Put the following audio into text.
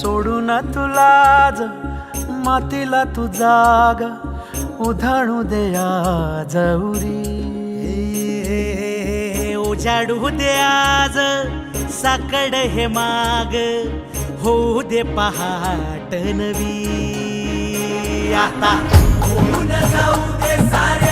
सोडून तुलाज मातीला तू जाग उधाणू दे आज उरी उजाडू दे आज साकड हे माग होऊ दे पहाट नवी आता होऊन जाऊ दे साऱ्या